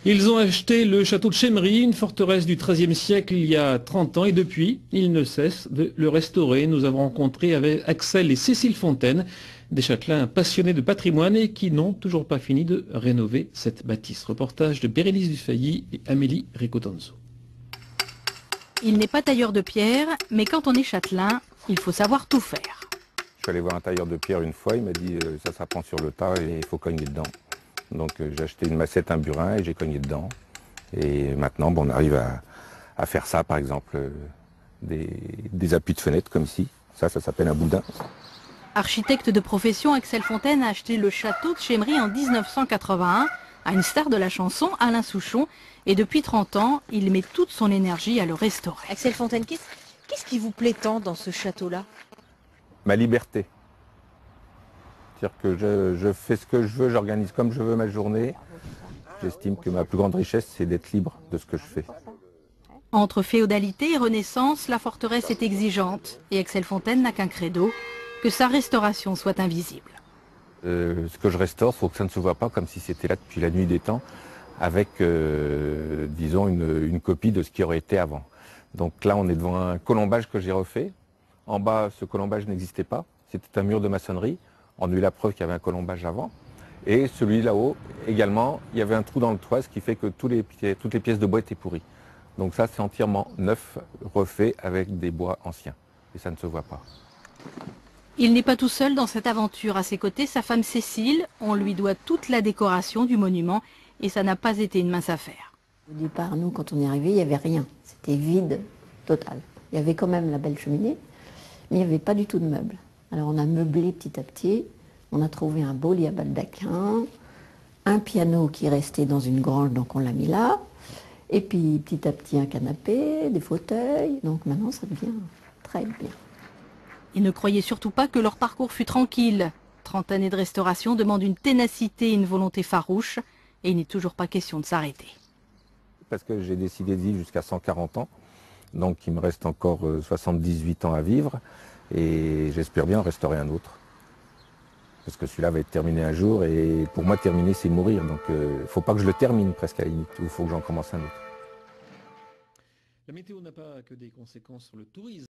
Ils ont acheté le château de Chemery, une forteresse du XIIIe siècle il y a 30 ans et depuis, ils ne cessent de le restaurer. Nous avons rencontré avec Axel et Cécile Fontaine, des châtelains passionnés de patrimoine et qui n'ont toujours pas fini de rénover cette bâtisse. Reportage de Bérénice Dufay et Amélie Ricotonzo. Il n'est pas tailleur de pierre, mais quand on est châtelain, il faut savoir tout faire. Je suis allé voir un tailleur de pierre une fois, il m'a dit ça s'apprend sur le tas et il faut cogner dedans. Donc j'ai acheté une massette, un burin et j'ai cogné dedans. Et maintenant on arrive à faire ça, par exemple, des appuis de fenêtre comme ici. Ça s'appelle un boudin. Architecte de profession, Axel Fontaine a acheté le château de Chemery en 1981 à une star de la chanson, Alain Souchon. Et depuis 30 ans, il met toute son énergie à le restaurer. Axel Fontaine, qu'est-ce qui vous plaît tant dans ce château-là? Ma liberté. C'est-à-dire que je fais ce que je veux, j'organise comme je veux ma journée. J'estime que ma plus grande richesse, c'est d'être libre de ce que je fais. Entre féodalité et renaissance, la forteresse est exigeante. Et Axel Fontaine n'a qu'un credo, que sa restauration soit invisible. Ce que je restaure, il faut que ça ne se voit pas comme si c'était là depuis la nuit des temps, avec, disons, une copie de ce qui aurait été avant. Donc là, on est devant un colombage que j'ai refait. En bas, ce colombage n'existait pas. C'était un mur de maçonnerie. On a eu la preuve qu'il y avait un colombage avant. Et celui là-haut, également, il y avait un trou dans le toit, ce qui fait que toutes les pièces de bois étaient pourries. Donc ça, c'est entièrement neuf, refait avec des bois anciens. Et ça ne se voit pas. Il n'est pas tout seul dans cette aventure. À ses côtés, sa femme Cécile. On lui doit toute la décoration du monument et ça n'a pas été une mince affaire. Au départ, nous, quand on est arrivé, il n'y avait rien. C'était vide, total. Il y avait quand même la belle cheminée, mais il n'y avait pas du tout de meubles. Alors on a meublé petit à petit. On a trouvé un beau lit à baldaquin, un piano qui restait dans une grange, donc on l'a mis là. Et puis petit à petit un canapé, des fauteuils. Donc maintenant ça devient très bien. Ils ne croyaient surtout pas que leur parcours fût tranquille. 30 années de restauration demandent une ténacité et une volonté farouche. Et il n'est toujours pas question de s'arrêter. Parce que j'ai décidé de vivre jusqu'à 140 ans. Donc il me reste encore 78 ans à vivre. Et j'espère bien en restaurer un autre. Parce que celui-là va être terminé un jour. Et pour moi, terminer, c'est mourir. Donc il ne faut pas que je le termine presque à la limite. Il faut que j'en commence un autre. La météo n'a pas que des conséquences sur le tourisme.